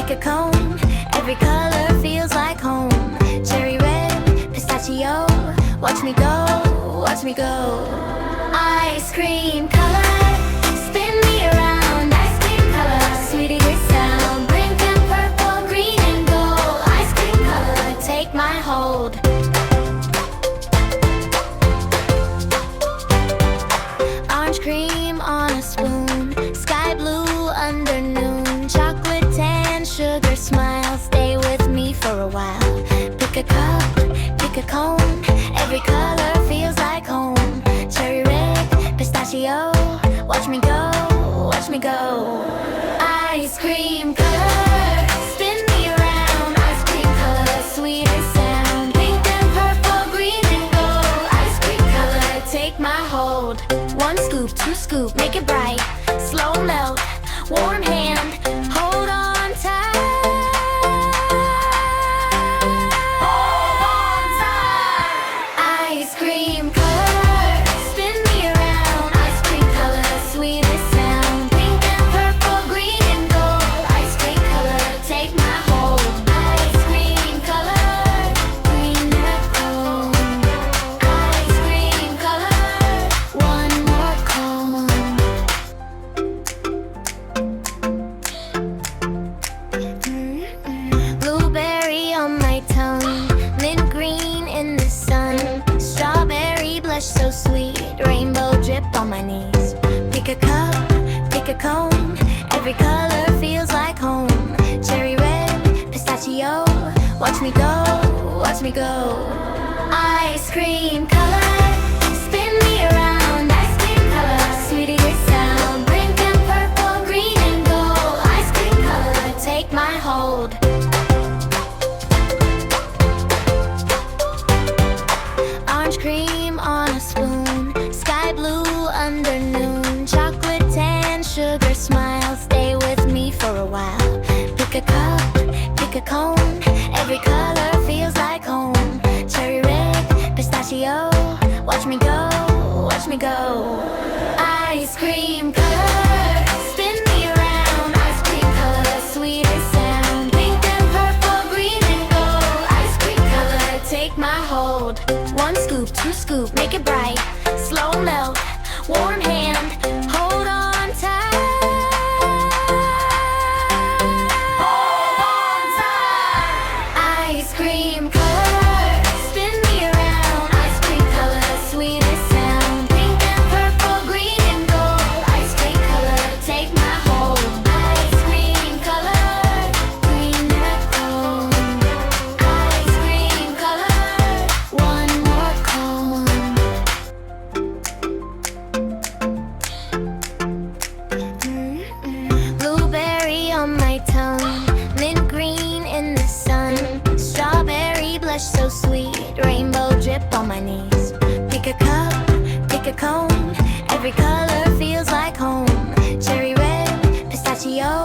pick a cone. Every color feels like home. Cherry red, pistachio. Watch me go, watch me go. Ice cream color, spin me around. Ice cream color, sweetie good sound. Pink and purple, green and gold. Ice cream color, take my hold. Orange cream on a spoon, sky blue under noon. Chocolate tan, sugar smile, stay with me for a while. Pick a cup, pick a cone. Every color feels like home. Cherry red, pistachio. Watch me go, watch me go. Ice cream color, spin me around. Ice cream color, sweet and sound. Pink and purple, green and gold. Ice cream color, take my hold. One scoop, two scoop, make it bright. Slow melt, warm hand, hold on tight. Hold on tight. Ice cream color, spin me around. Ice cream color, sweet and sound. Pink and purple, green and gold. Ice cream color, take my hold. Ice cream color, green and gold. Ice cream color, one more cone. Blueberry on my tongue, mint green in the sun. Strawberry blush so sweet, rainbow drip on my knees. Pick a cup, pick a cone. Every color feels like home. Cherry red, pistachio. Watch me go, watch me go. Ice cream color, spin me around. Ice cream color, sweetie good sound. Pink and purple, green and gold. Ice cream color, take my hold. Orange cream on a spoon, sky blue under noon. Chocolate tan, sugar smile, stay with me for a while. Pick a cup, pick a cone. Every color feels like home. Cherry red, pistachio. Watch me go, watch me go. Ice cream color, spin me around. Ice cream color, sweet and sound. Pink and purple, green and gold. Ice cream color, take my hold. One scoop, two scoop, make it bright. Slow melt, warm hand, hold on tight. Hold on tight. Ice cream color, spin me around. Ice cream color, sweet and sound. Pink and purple, green and gold. Ice cream color, take my hold. Ice cream color, green and gold. Ice cream color, one more cone. Blueberry on my tongue, mint green in the sun. Strawberry blush so sweet, rainbow drip on my knees. Pick a cup, pick a cone. Every color feels like home. Cherry red, pistachio.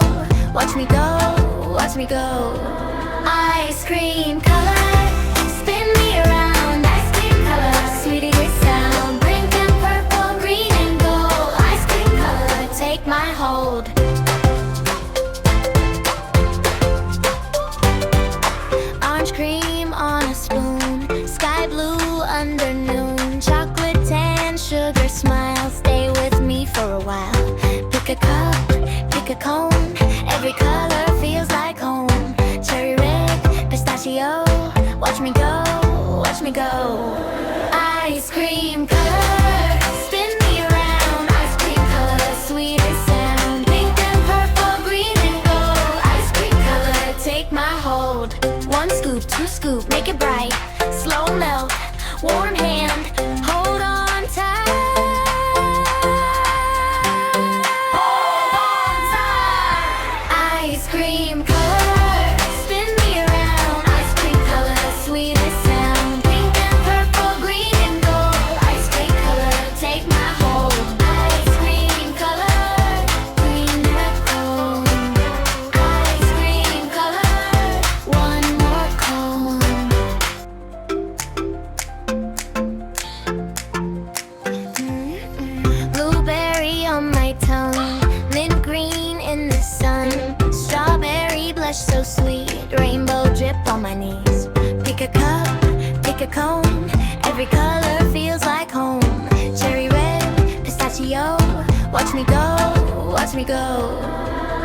Watch me go, watch me go. Ice cream color, spin me around. Ice cream color, sweetie good sound. Pink and purple, green and gold. Ice cream color, take my hold. Orange cream on a spoon, sky blue under noon. Chocolate tan, sugar smile, stay with me for a while. Pick a cup, pick a cone. Every color feels like home. Cherry red, pistachio. Watch me go, watch me go. Ice cream color, spin me around. Ice cream color, sweet and sound. Pink and purple, green and gold. Ice cream color, take my hold. One scoop, two scoop, make it bright. Slow melt, warm hand, hold on tight. Hold on tight. Ice cream color, spin me around. Ice cream color, sweet and sound. Pink and purple, green and gold. Ice cream color, take my hold. Ice cream color, green and gold. Ice cream color, one more cone. Blueberry on my tongue, mint green in the sun. Strawberry blush so sweet, rainbow drip on my knees. Pick a cup, pick a cone, every color feels like home. Cherry red, pistachio, watch me go, watch me go.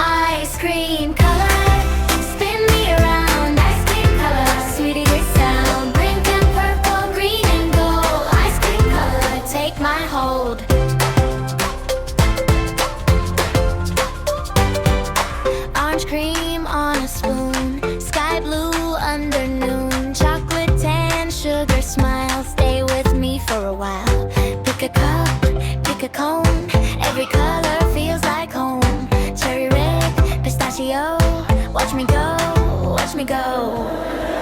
Ice cream color, spin me around. Ice cream color, sweetie good sound. Pink and purple, green and gold. Ice cream color, take my hold. Orange cream on a spoon, sky blue under noon. Chocolate tan, sugar smile, stay with me for a while. Pick a cup, pick a cone, every color feels like home. Cherry red, pistachio, watch me go, watch me go.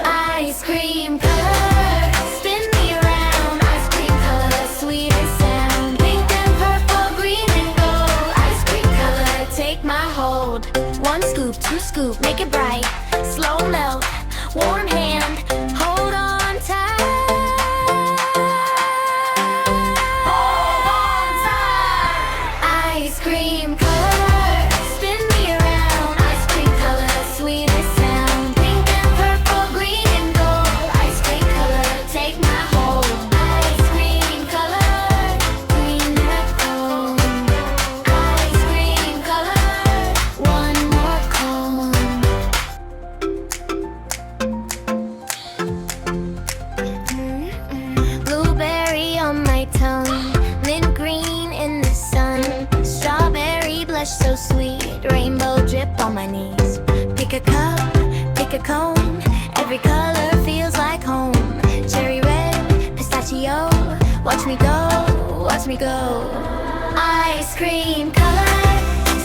Ice cream color, spin me around. Ice cream color, sweet and sound. Pink and purple, green and gold. Ice cream color, take my hold. One scoop, two scoop, make it bright. Slow melt, warm hand, hold on tight. Hold on tight. Ice cream color, spin me around. Ice cream color, sweet and sound. Pink and purple, green and gold. Ice cream color, take my hold. Ice cream color, green and gold. Ice cream color, one more cone. Blueberry on my tongue, mint green in the sun. Strawberry blush so sweet, rainbow drip on my knees. Pick a cup, pick a cone, every color feels like home. Cherry red, pistachio, watch me go, watch me go. Ice cream color,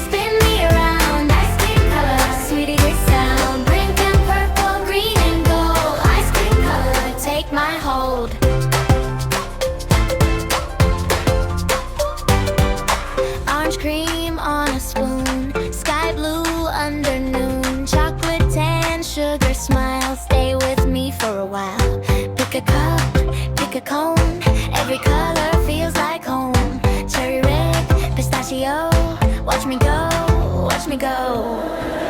spin me around. Ice cream color, sweetie good sound. Pink and purple, green and gold. Ice cream color, take my hold. Orange cream on a spoon, sky blue under noon. Chocolate tan, sugar smile, stay with me for a while. Pick a cup, pick a cone, every color feels like home. Cherry red, pistachio, watch me go, watch me go.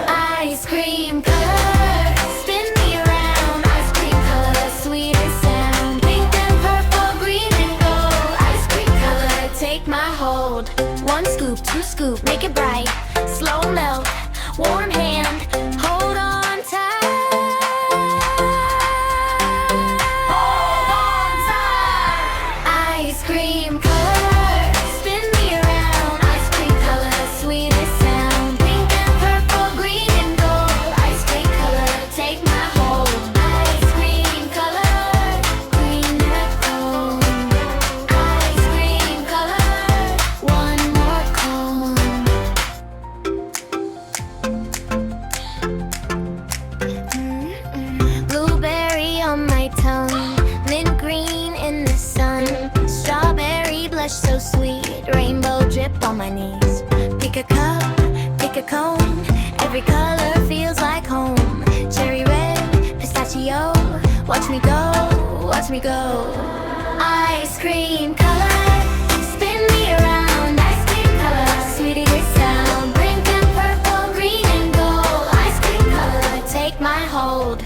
Ice cream color, spin me around. Ice cream color, sweet and sound. Pink and purple, green and gold. Ice cream color, take my hold. One scoop, two scoop, make it bright. Slow melt, warm hand, hold on tight. Hold on tight. Ice cream color, spin me around. Ice cream color, sweet and sound. Pink and purple, green and gold. Ice cream color, take my hold. Ice cream color, green and gold. Ice cream color, one more cone. Blueberry on my tongue, mint green in the sun. Strawberry blush so sweet, rainbow drip on my knees. Pick a cup, pick a cone, every color feels like home. Cherry red, pistachio, watch me go, watch me go. Ice cream color, spin me around. Ice cream color, sweetie good sound. Pink and purple, green and gold. Ice cream color, take my hold.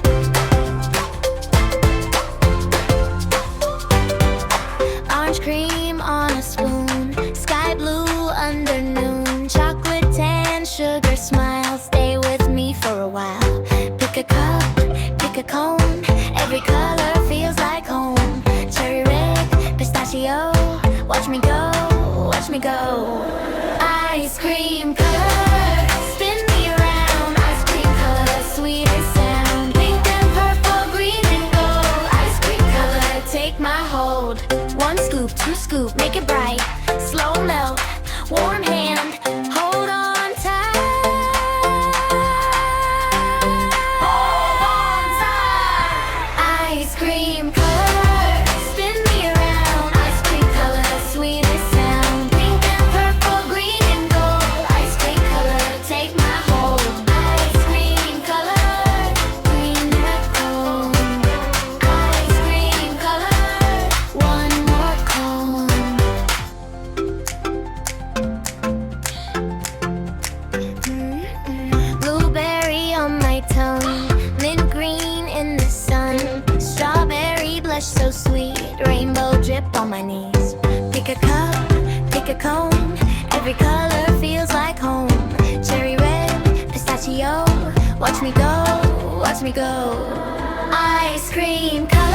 Orange cream on a spoon, sky blue under noon. Chocolate tan, sugar smile, stay with me for a while. Pick a cup, pick a cone, every color feels like home. Cherry red, pistachio, watch me go, watch me go. Ice cream color, spin me around. Ice cream color, sweet and sound. Pink and purple, green and gold. Ice cream color, take my hold. One scoop, two scoop, make it bright. Slow melt, warm hand, hold on tight. Hold on tight. grip on my knees. Pick a cup, pick a cone, every color feels like home. Cherry red, pistachio, watch me go, watch me go. Ice cream, color